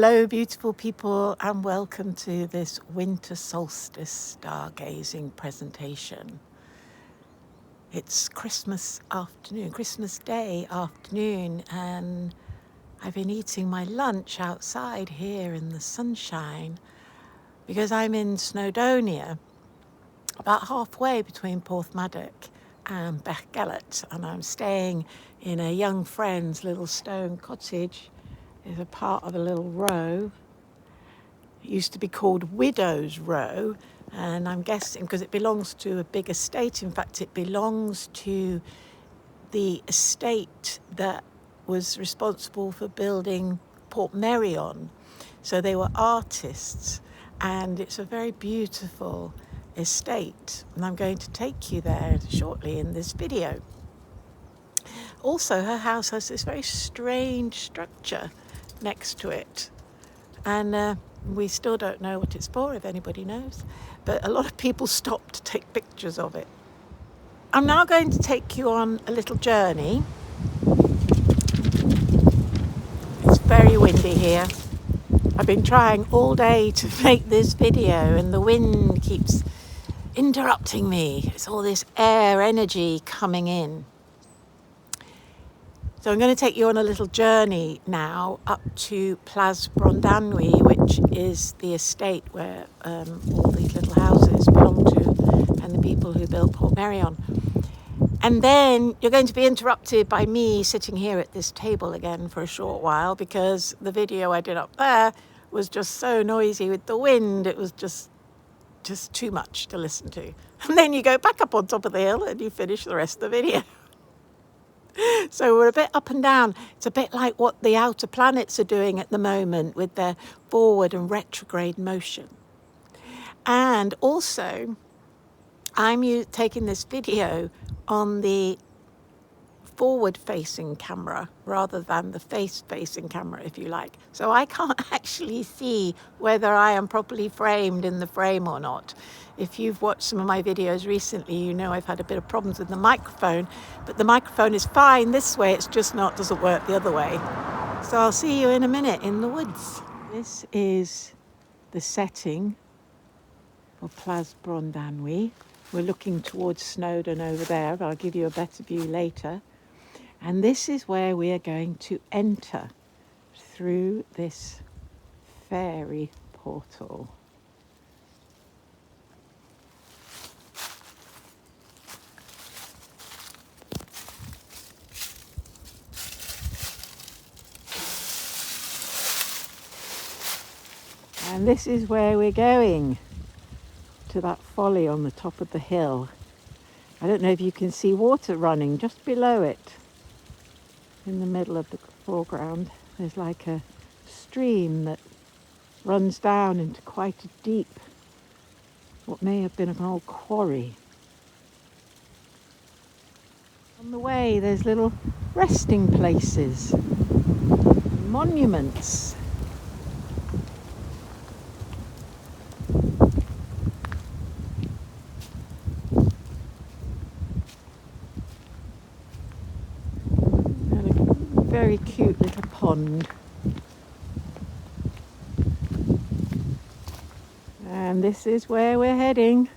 Hello beautiful people, and welcome to this winter solstice stargazing presentation. It's Christmas afternoon, Christmas Day afternoon, and I've been eating my lunch outside here in the sunshine because I'm in Snowdonia, about halfway between Porthmadog and Bechgelert, and I'm staying in a young friend's little stone cottage. It's a part of a little row. It used to be called Widow's Row, and I'm guessing because it belongs to a big estate. In fact, it belongs to the estate that was responsible for building Portmeirion. So they were artists, and it's a very beautiful estate, and I'm going to take you there shortly in this video. Also, her house has this very strange structure next to it, and we still don't know what it's for, if anybody knows, but a lot of people stop to take pictures of it. I'm now going to take you on a little journey. It's very windy here. I've been trying all day to make this video and the wind keeps interrupting me. It's all this air energy coming in. So I'm going to take you on a little journey now up to Plas Brondanwy, which is the estate where all these little houses belong to, and the people who built Portmeirion. And then you're going to be interrupted by me sitting here at this table again for a short while, because the video I did up there was just so noisy with the wind. It was just too much to listen to. And then you go back up on top of the hill and you finish the rest of the video. So we're a bit up and down. It's a bit like what the outer planets are doing at the moment with their forward and retrograde motion. And also, I'm taking this video on the forward-facing camera rather than the face-facing camera, if you like. So I can't actually see whether I am properly framed in the frame or not. If you've watched some of my videos recently, you know I've had a bit of problems with the microphone, but the microphone is fine this way, it's just doesn't work the other way. So I'll see you in a minute in the woods. This is the setting of Plas Brondanwy. We're looking towards Snowdon over there, but I'll give you a better view later. And this is where we are going to enter through this fairy portal. And this is where we're going, to that folly on the top of the hill. I don't know if you can see water running just below it. In the middle of the foreground, there's like a stream that runs down into quite a deep, what may have been an old quarry. On the way, there's little resting places, monuments. Very cute little pond. And this is where we're heading.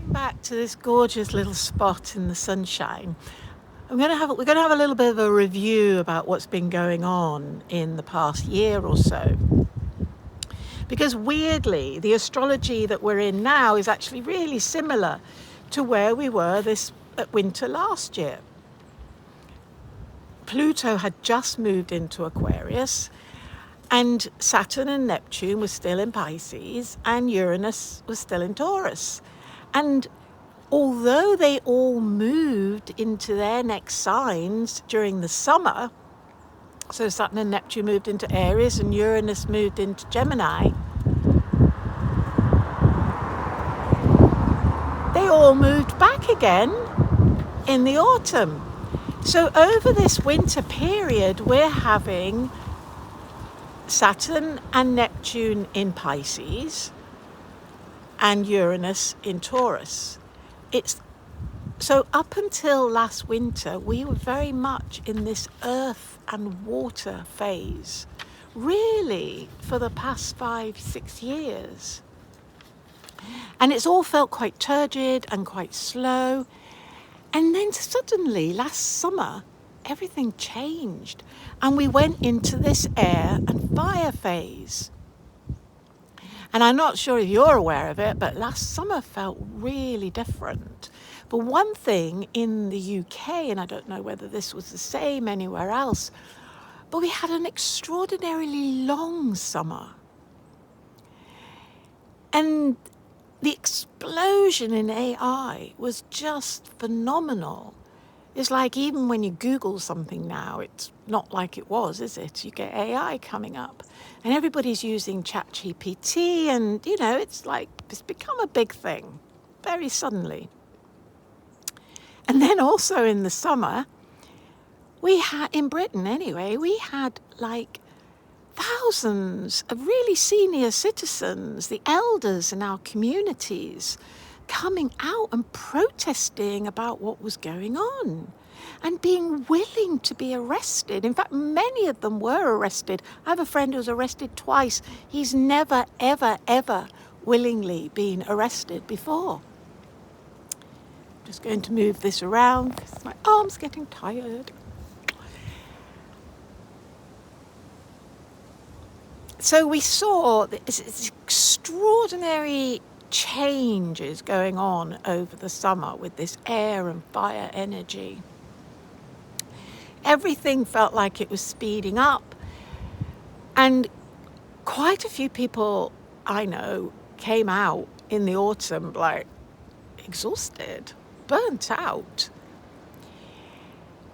Back to this gorgeous little spot in the sunshine. We're going to have a little bit of a review about what's been going on in the past year or so. Because weirdly, the astrology that we're in now is actually really similar to where we were this winter last year. Pluto had just moved into Aquarius, and Saturn and Neptune were still in Pisces, and Uranus was still in Taurus. And although they all moved into their next signs during the summer, so Saturn and Neptune moved into Aries and Uranus moved into Gemini, they all moved back again in the autumn. So over this winter period, we're having Saturn and Neptune in Pisces and Uranus in Taurus. So up until last winter, we were very much in this earth and water phase, really for the past 5-6 years. And it's all felt quite turgid and quite slow. And then suddenly last summer, everything changed and we went into this air and fire phase. And I'm not sure if you're aware of it, but last summer felt really different. For one thing, in the UK, and I don't know whether this was the same anywhere else, but we had an extraordinarily long summer. And the explosion in AI was just phenomenal. It's like even when you Google something now, it's not like it was, is it? You get AI coming up and everybody's using ChatGPT and, it's like it's become a big thing very suddenly. And then also in the summer, we had, in Britain anyway, we had like thousands of really senior citizens, the elders in our communities, coming out and protesting about what was going on and being willing to be arrested. In fact, many of them were arrested. I have a friend who was arrested twice. He's never, ever, ever willingly been arrested before. Just going to move this around because my arm's getting tired. So we saw this extraordinary changes going on over the summer with this air and fire energy. Everything felt like it was speeding up, and quite a few people I know came out in the autumn like exhausted, burnt out.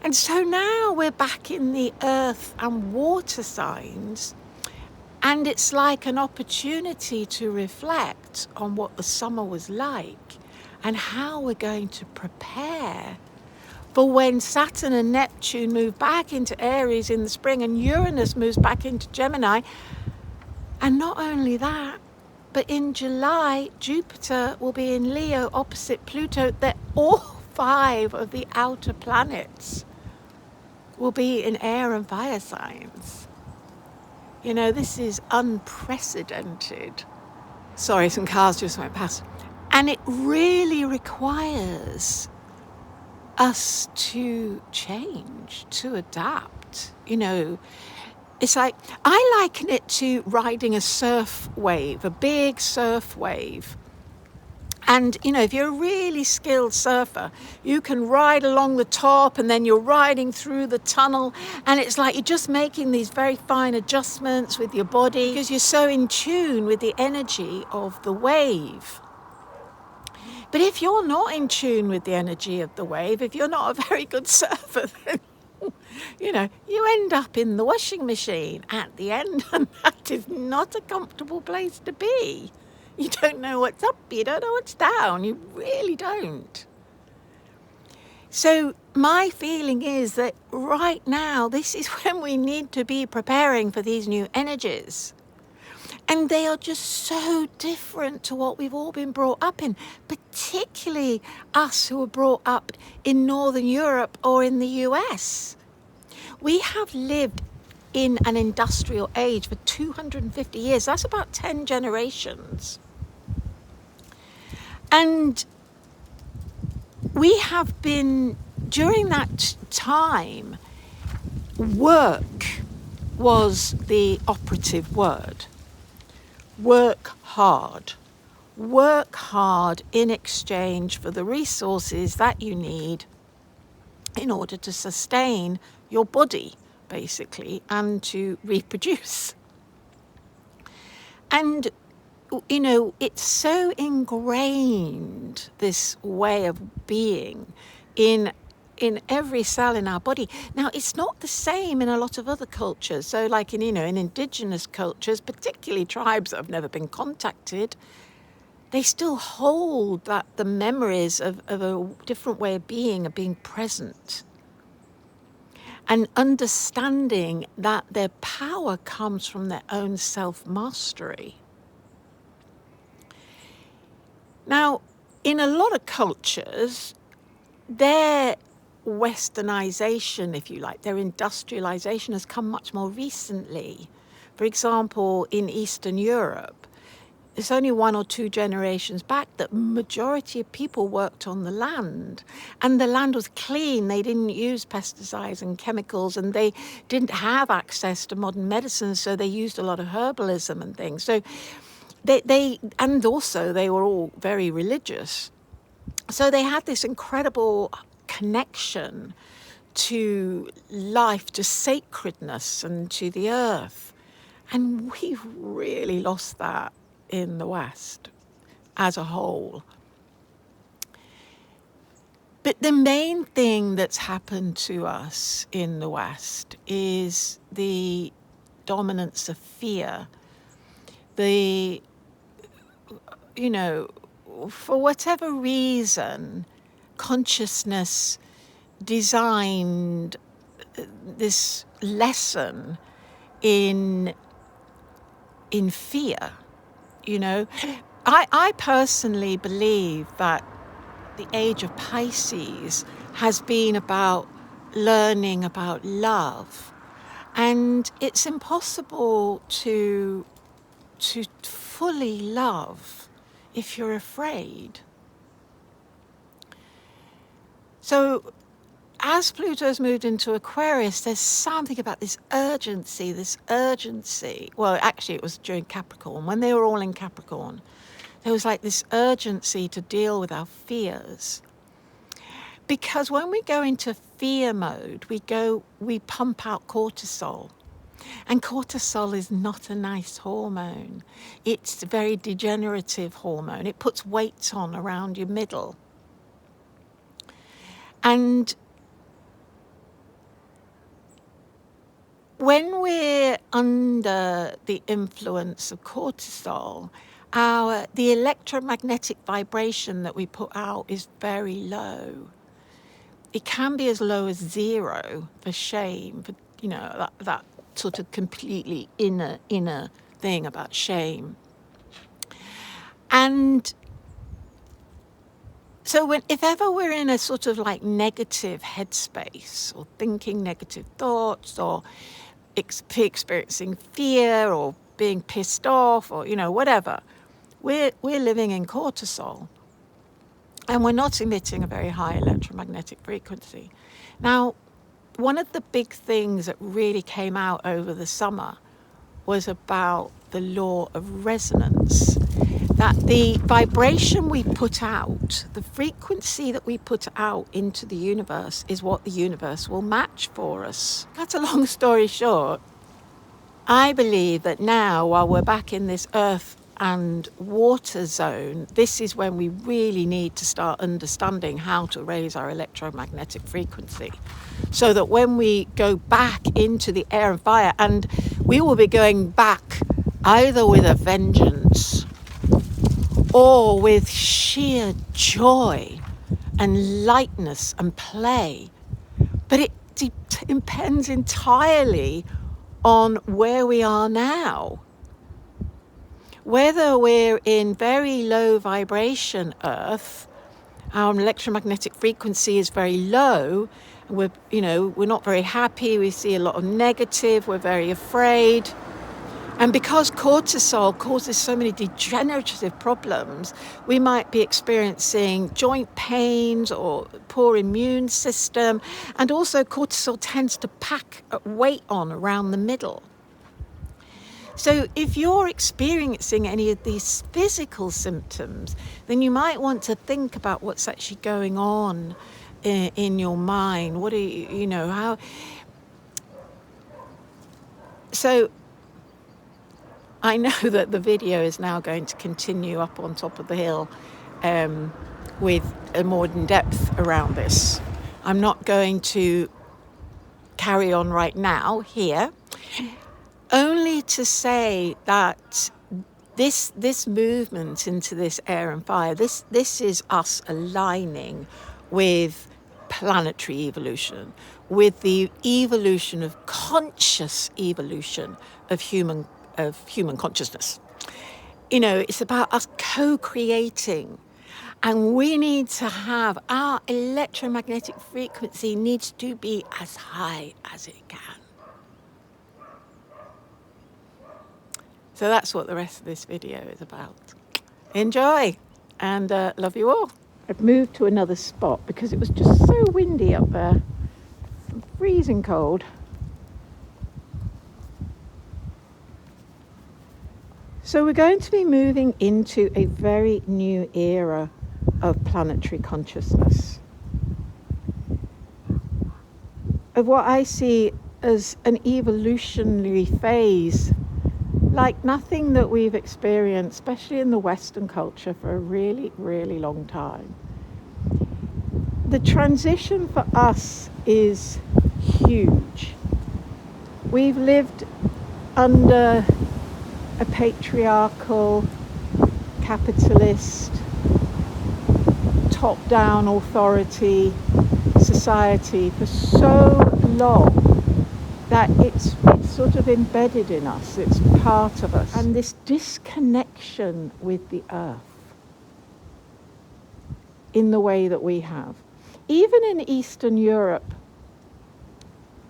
And so now we're back in the earth and water signs. And it's like an opportunity to reflect on what the summer was like and how we're going to prepare for when Saturn and Neptune move back into Aries in the spring and Uranus moves back into Gemini. And not only that, but in July, Jupiter will be in Leo opposite Pluto. That all 5 of the outer planets will be in air and fire signs. This is unprecedented. Sorry, some cars just went past. And it really requires us to change, to adapt. It's like, I liken it to riding a surf wave, a big surf wave. And, if you're a really skilled surfer, you can ride along the top and then you're riding through the tunnel. And it's like you're just making these very fine adjustments with your body because you're so in tune with the energy of the wave. But if you're not in tune with the energy of the wave, if you're not a very good surfer, then, you end up in the washing machine at the end. And that is not a comfortable place to be. You don't know what's up, you don't know what's down, you really don't. So my feeling is that right now, this is when we need to be preparing for these new energies. And they are just so different to what we've all been brought up in, particularly us who were brought up in Northern Europe or in the US. We have lived in an industrial age for 250 years. That's about 10 generations. And we have been, during that time, work was the operative word. Work hard. Work hard in exchange for the resources that you need in order to sustain your body, basically, and to reproduce. And, you know, it's so ingrained, this way of being, in every cell in our body. Now, it's not the same in a lot of other cultures. So like in, you know, in indigenous cultures, particularly tribes that have never been contacted, they still hold that the memories of a different way of being present. And understanding that their power comes from their own self-mastery. Now, in a lot of cultures, their westernization, if you like, their industrialization has come much more recently. For example, in Eastern Europe, it's only 1 or 2 generations back that majority of people worked on the land, and the land was clean. They didn't use pesticides and chemicals, and they didn't have access to modern medicine, so they used a lot of herbalism and things. So and also they were all very religious. So they had this incredible connection to life, to sacredness, and to the earth. And we've really lost that in the West as a whole. But the main thing that's happened to us in the West is the dominance of fear. You know, for whatever reason, consciousness designed this lesson in fear. You know, I personally believe that the age of Pisces has been about learning about love, and it's impossible to fully love if you're afraid. So as Pluto's moved into Aquarius, there's something about this urgency. Well, actually it was during Capricorn, when they were all in Capricorn. There was like this urgency to deal with our fears. Because when we go into fear mode, we pump out cortisol. And cortisol is not a nice hormone. It's a very degenerative hormone. It puts weights on around your middle. And when we're under the influence of cortisol, the electromagnetic vibration that we put out is very low. It can be as low as 0 for shame, for, you know, that sort of completely inner thing about shame. And so if ever we're in a sort of like negative headspace, or thinking negative thoughts, or experiencing fear, or being pissed off, or, you know, whatever, we're living in cortisol, and we're not emitting a very high electromagnetic frequency. Now, one of the big things that really came out over the summer was about the law of resonance. That the vibration we put out, the frequency that we put out into the universe, is what the universe will match for us. That's a long story short. I believe that now, while we're back in this earth and water zone, this is when we really need to start understanding how to raise our electromagnetic frequency, so that when we go back into the air and fire, and we will be going back either with a vengeance or with sheer joy and lightness and play. But it depends entirely on where we are now. Whether we're in very low vibration Earth, our electromagnetic frequency is very low, we're not very happy, we see a lot of negative, we're very afraid. And because cortisol causes so many degenerative problems, we might be experiencing joint pains or poor immune system. And also cortisol tends to pack weight on around the middle. So if you're experiencing any of these physical symptoms, then you might want to think about what's actually going on in your mind. What are how? So I know that the video is now going to continue up on top of the hill with a more in-depth around this. I'm not going to carry on right now here, only to say that this movement into this air and fire, this is us aligning with planetary evolution, with the evolution of conscious evolution of human consciousness. It's about us co-creating, and we need to have our electromagnetic frequency needs to be as high as it can. So that's what the rest of this video is about. Enjoy, and love you all. I've moved to another spot because it was just so windy up there. I'm freezing cold. So we're going to be moving into a very new era of planetary consciousness, of what I see as an evolutionary phase like nothing that we've experienced, especially in the Western culture, for a really, really long time. The transition for us is huge. We've lived under a patriarchal, capitalist, top-down authority society for so long that it's sort of embedded in us, it's part of us. And this disconnection with the earth in the way that we have. Even in Eastern Europe,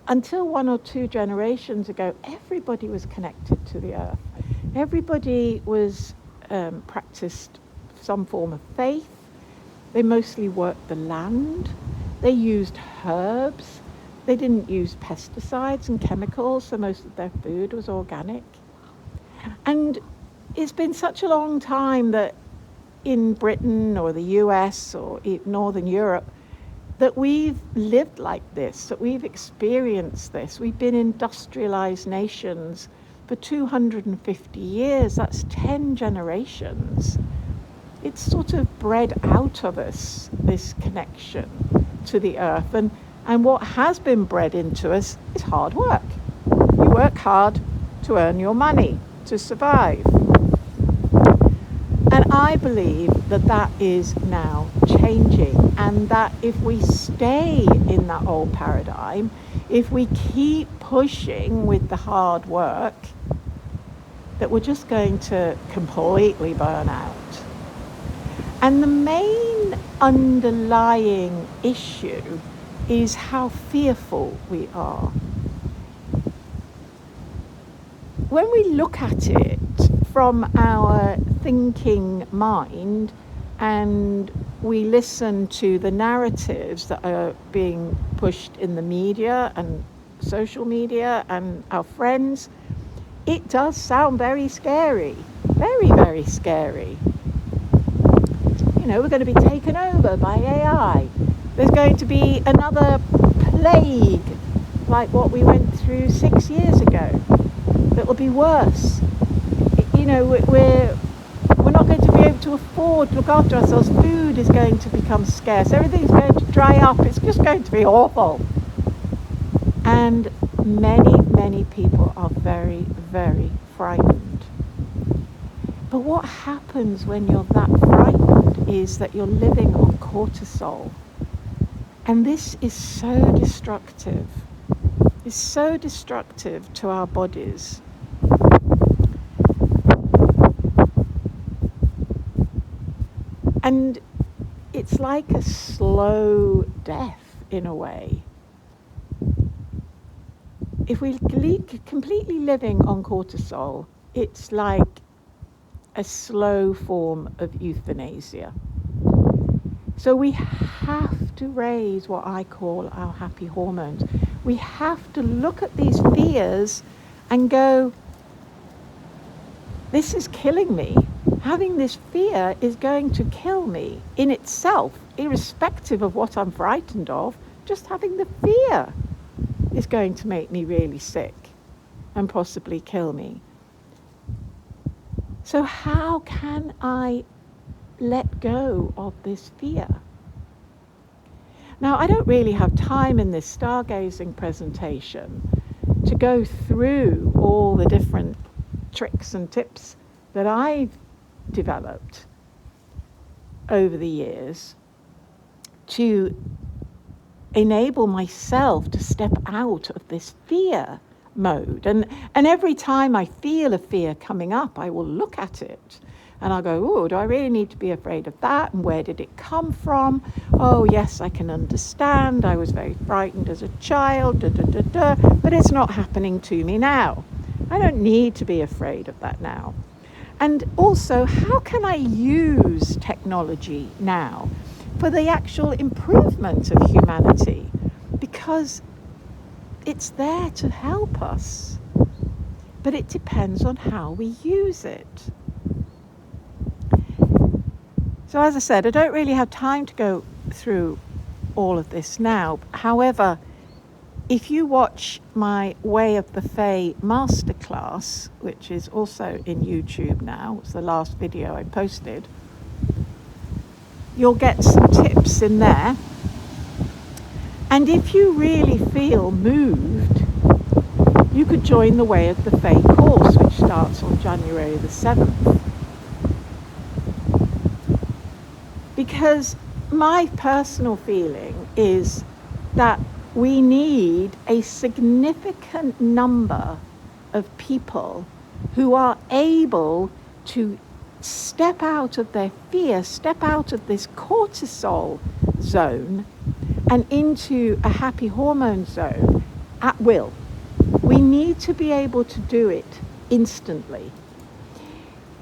until 1 or 2 generations ago, everybody was connected to the earth. Everybody was practiced some form of faith. They mostly worked the land. They used herbs. They didn't use pesticides and chemicals, so most of their food was organic. And it's been such a long time that in Britain or the US or Northern Europe, that we've lived like this, that we've experienced this. We've been industrialized nations for 250 years. That's 10 generations. It's sort of bred out of us, this connection to the earth. And what has been bred into us is hard work. You work hard to earn your money, to survive. And I believe that that is now changing, and that if we stay in that old paradigm, if we keep pushing with the hard work, that we're just going to completely burn out. And the main underlying issue is how fearful we are. When we look at it from our thinking mind and we listen to the narratives that are being pushed in the media and social media and our friends, it does sound very scary, very, very scary. We're going to be taken over by AI. There's going to be another plague like what we went through 6 years ago that will be worse. We're not going to be able to afford to look after ourselves. Food is going to become scarce. Everything's going to dry up. It's just going to be awful. And many, many people are very, very frightened. But what happens when you're that frightened is that you're living on cortisol. And this is so destructive. It's so destructive to our bodies. And it's like a slow death in a way. If we completely living on cortisol, it's like a slow form of euthanasia. So we have to raise what I call our happy hormones. We have to look at these fears and go, this is killing me. Having this fear is going to kill me in itself, irrespective of what I'm frightened of. Just having the fear is going to make me really sick. and possibly kill me. So how can I let go of this fear? Now, I don't really have time in this stargazing presentation to go through all the different tricks and tips that I've developed over the years to enable myself to step out of this fear mode. And every time I feel a fear coming up, I will look at it and I'll go, oh, do I really need to be afraid of that? And where did it come from? Oh, yes, I can understand. I was very frightened as a child, but it's not happening to me now. I don't need to be afraid of that now. And also, how can I use technology now for the actual improvement of humanity? Because it's there to help us, but it depends on how we use it. So as I said, I don't really have time to go through all of this now. However, if you watch my Way of the Fae masterclass, which is also in YouTube now, it's the last video I posted, you'll get some tips in there. And if you really feel moved, you could join the Way of the Fae course, which starts on January the 7th. Because my personal feeling is that we need a significant number of people who are able to step out of their fear, step out of this cortisol zone and into a happy hormone zone at will. We need to be able to do it instantly.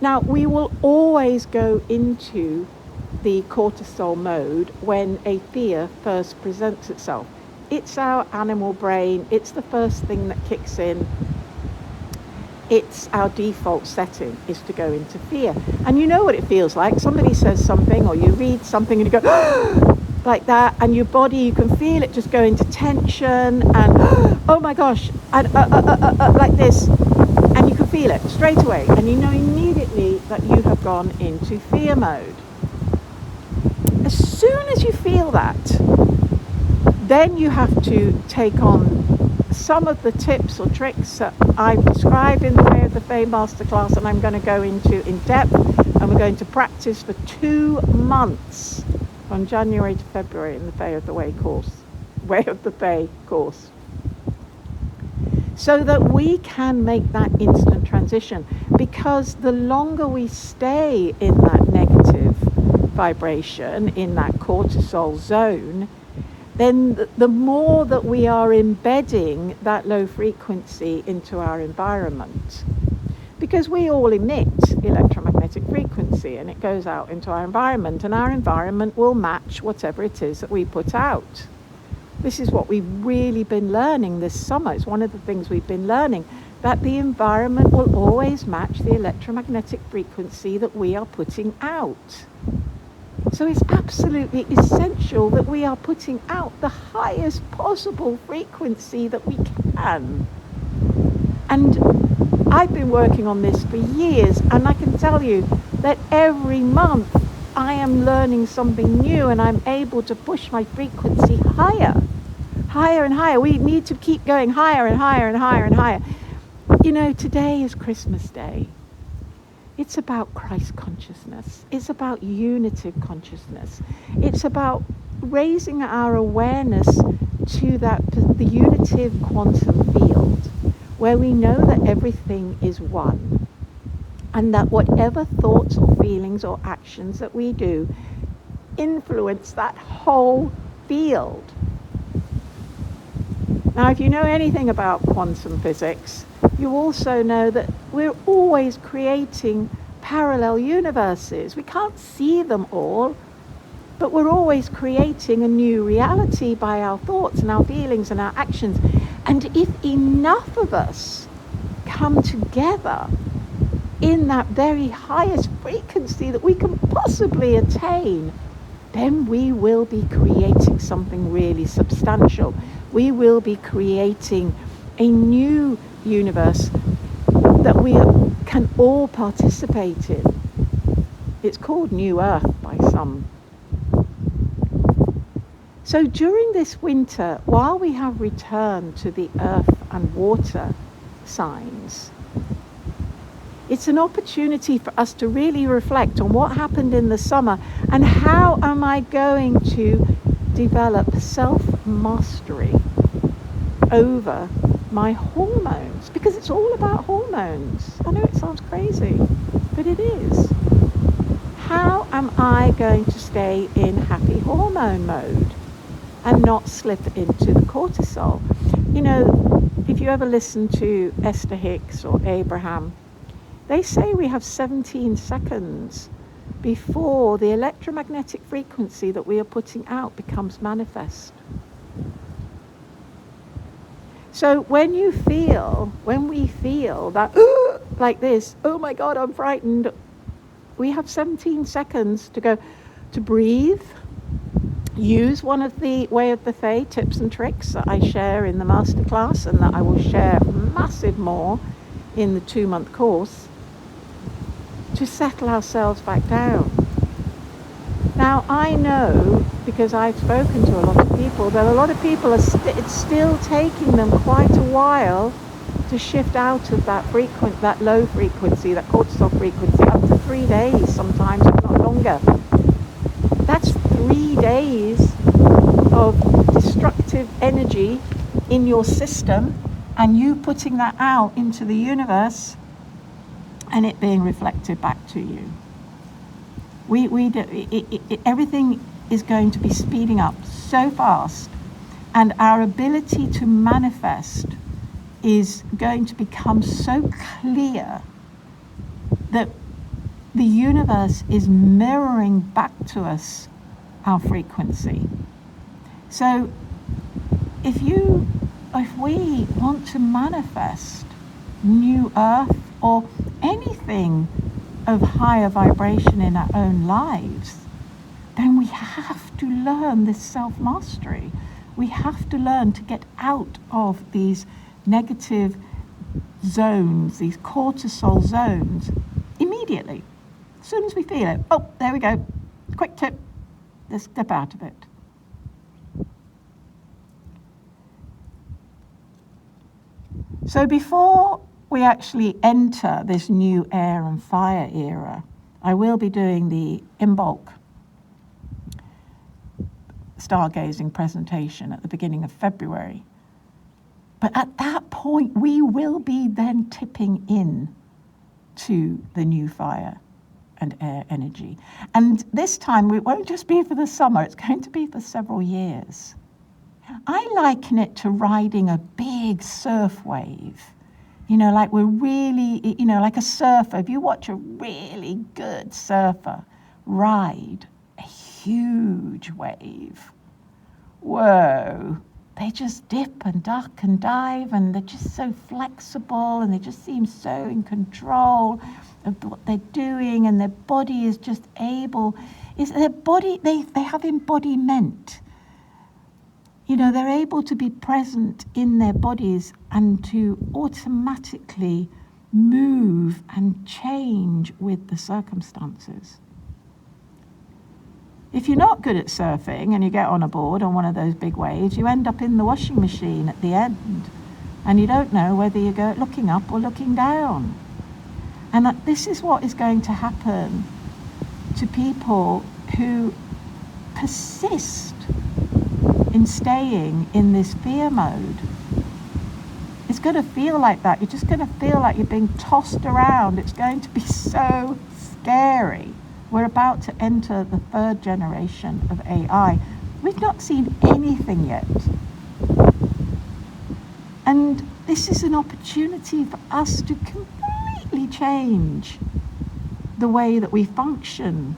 Now, we will always go into the cortisol mode when a fear first presents itself. It's our animal brain, it's the first thing that kicks in. It's our default setting is to go into fear. And you know what it feels like. Somebody says something or you read something and you go like that, and your body, you can feel it just go into tension and oh my gosh, and like this, and you can feel it straight away, and you know immediately that you have gone into fear mode. As soon as you feel that, then you have to take on some of the tips or tricks that I've described in the Way of the Fae masterclass, and I'm going to go into in depth, and we're going to practice for 2 months from January to February in the Way of the Fae course, so that we can make that instant transition. Because the longer we stay in that negative vibration, in that cortisol zone, then the more that we are embedding that low frequency into our environment. Because we all emit electromagnetic frequency and it goes out into our environment, and our environment will match whatever it is that we put out. This is what we've really been learning this summer. It's one of the things we've been learning, that the environment will always match the electromagnetic frequency that we are putting out. So it's absolutely essential that we are putting out the highest possible frequency that we can. And I've been working on this for years, and I can tell you that every month I am learning something new, and I'm able to push my frequency higher, higher and higher. We need to keep going higher and higher and higher and higher. You know, today is Christmas Day. It's about Christ consciousness. It's about unitive consciousness. It's about raising our awareness to the unitive quantum field, where we know that everything is one, and that whatever thoughts or feelings or actions that we do influence that whole field. Now, if you know anything about quantum physics, you also know that we're always creating parallel universes. We can't see them all, but we're always creating a new reality by our thoughts and our feelings and our actions. And if enough of us come together in that very highest frequency that we can possibly attain, then we will be creating something really substantial. We will be creating a new universe that we can all participate in. It's called New Earth by some. So during this winter, while we have returned to the earth and water signs, it's an opportunity for us to really reflect on what happened in the summer and how am I going to develop self-mastery over my hormones, because it's all about hormones. I know it sounds crazy, but it is. How am I going to stay in happy hormone mode and not slip into the cortisol? You know, if you ever listen to Esther Hicks or Abraham, they say we have 17 seconds before the electromagnetic frequency that we are putting out becomes manifest. So when we feel that, like this, oh my God, I'm frightened, we have 17 seconds to go, to breathe, use one of the Way of the Fae tips and tricks that I share in the masterclass and that I will share massive more in the 2-month course, to settle ourselves back down. Now, I know, because I've spoken to a lot of people, that a lot of people it's still taking them quite a while to shift out of that low frequency, that cortisol frequency, up to 3 days sometimes, if not longer. That's 3 days of destructive energy in your system, and you putting that out into the universe and it being reflected back to you. Everything is going to be speeding up so fast, and our ability to manifest is going to become so clear that the universe is mirroring back to us our frequency. So if we want to manifest New Earth or anything of higher vibration in our own lives, then we have to learn this self-mastery. We have to learn to get out of these negative zones, these cortisol zones, immediately. As soon as we feel it, oh, there we go, quick tip, let's step out of it. So before we actually enter this new air and fire era, I will be doing the in-bulk StarGazing presentation at the beginning of February. But at that point, we will be then tipping in to the new fire and air energy. And this time, it won't just be for the summer, it's going to be for several years. I liken it to riding a big surf wave. You know, like we're really, you know, like a surfer. If you watch a really good surfer ride a huge wave, whoa, they just dip and duck and dive, and they're just so flexible, and they just seem so in control of what they're doing, and their body is just able, they have embodiment. You know, they're able to be present in their bodies and to automatically move and change with the circumstances. If you're not good at surfing and you get on a board on one of those big waves, you end up in the washing machine at the end, and you don't know whether you go looking up or looking down. And that this is what is going to happen to people who persist in staying in this fear mode. It's going to feel like that. You're just going to feel like you're being tossed around. It's going to be so scary. We're about to enter the 3rd generation of AI. We've not seen anything yet. And this is an opportunity for us to completely change the way that we function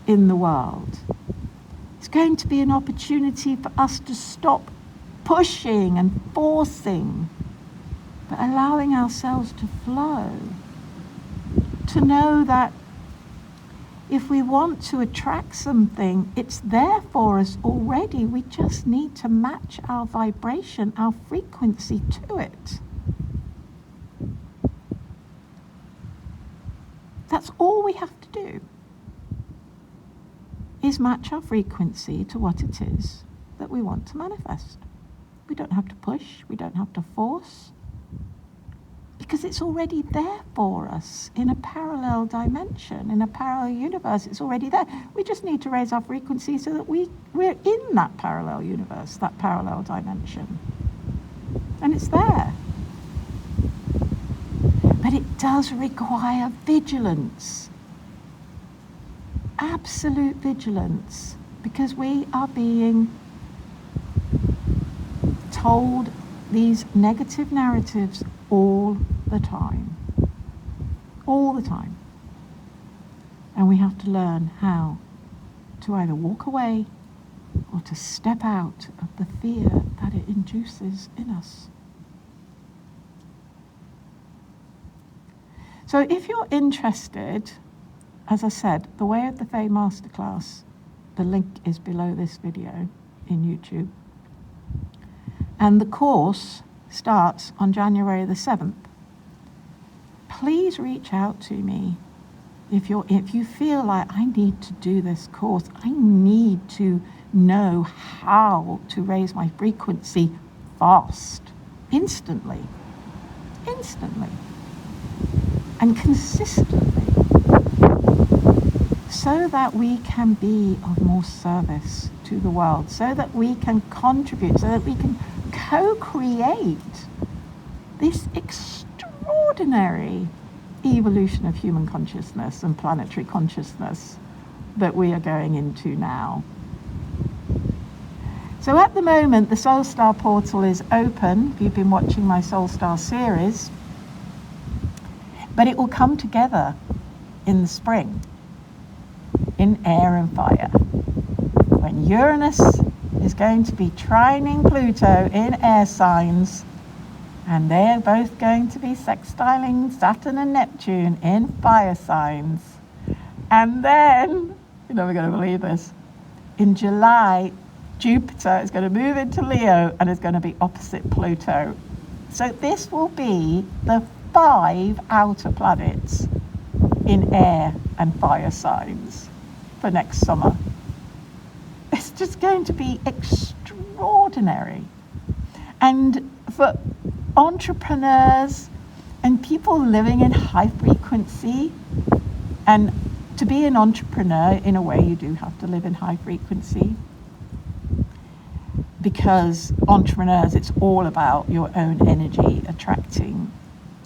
in the world. It's going to be an opportunity for us to stop pushing and forcing, but allowing ourselves to flow. To know that if we want to attract something, it's there for us already. We just need to match our vibration, our frequency to it. That's all we have to do, is match our frequency to what it is that we want to manifest. We don't have to push, we don't have to force, because it's already there for us in a parallel dimension, in a parallel universe. It's already there. We just need to raise our frequency so that we're in that parallel universe, that parallel dimension. And it's there. But it does require vigilance. Absolute vigilance. Because we are being told these negative narratives all the time. All the time. And we have to learn how to either walk away or to step out of the fear that it induces in us. So if you're interested, as I said, the Way of the Fae Masterclass, the link is below this video in YouTube. And the course starts on January the 7th. Please reach out to me if you feel like, I need to do this course. I need to know how to raise my frequency fast, instantly, and consistently, so that we can be of more service to the world, so that we can contribute, so that we can co-create this extraordinary evolution of human consciousness and planetary consciousness that we are going into now. So at the moment, the Soul Star portal is open, if you've been watching my Soul Star series, but it will come together in the spring, in air and fire, when Uranus is going to be trining Pluto in air signs, and they're both going to be sextiling Saturn and Neptune in fire signs. And then, you're never going to believe this, in July, Jupiter is going to move into Leo and is going to be opposite Pluto. So this will be the 5 outer planets in air and fire signs for next summer. It's just going to be extraordinary. And for entrepreneurs and people living in high frequency, and to be an entrepreneur, in a way, you do have to live in high frequency, because entrepreneurs, it's all about your own energy attracting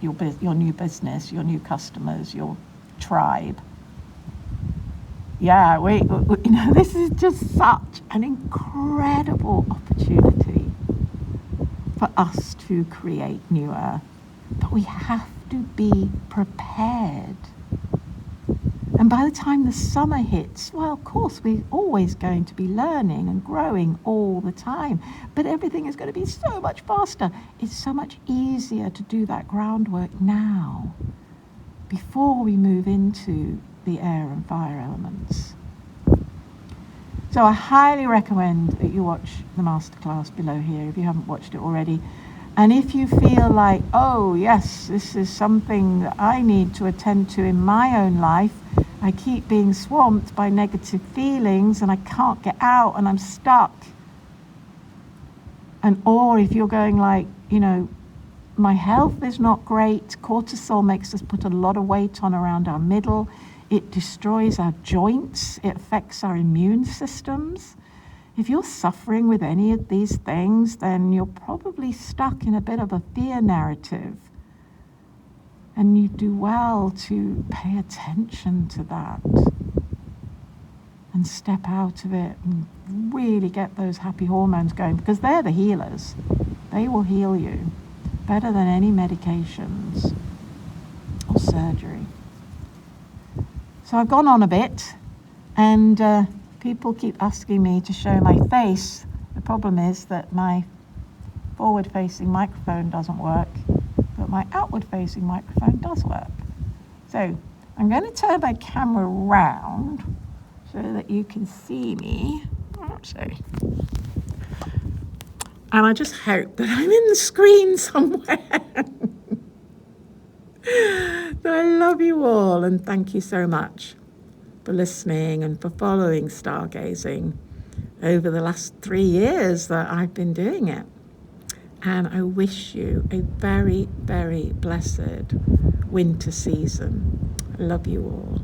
your new business, your new customers, your tribe. Yeah, this is just such an incredible opportunity for us to create new Earth. But we have to be prepared. And by the time the summer hits, well, of course, we're always going to be learning and growing all the time. But everything is going to be so much faster. It's so much easier to do that groundwork now, before we move into the air and fire elements. So I highly recommend that you watch the masterclass below here if you haven't watched it already. And if you feel like, oh yes, this is something that I need to attend to in my own life, I keep being swamped by negative feelings and I can't get out and I'm stuck. And or if you're going like, my health is not great, cortisol makes us put a lot of weight on around our middle, it destroys our joints, it affects our immune systems. If you're suffering with any of these things, then you're probably stuck in a bit of a fear narrative. And you do well to pay attention to that and step out of it and really get those happy hormones going, because they're the healers. They will heal you better than any medications or surgery. So I've gone on a bit, and people keep asking me to show my face. The problem is that my forward-facing microphone doesn't work, but my outward-facing microphone does work. So I'm going to turn my camera around so that you can see me. And I just hope that I'm in the screen somewhere. So I love you all, and thank you so much for listening and for following Stargazing over the last 3 years that I've been doing it. And I wish you a very, very blessed winter season. I love you all.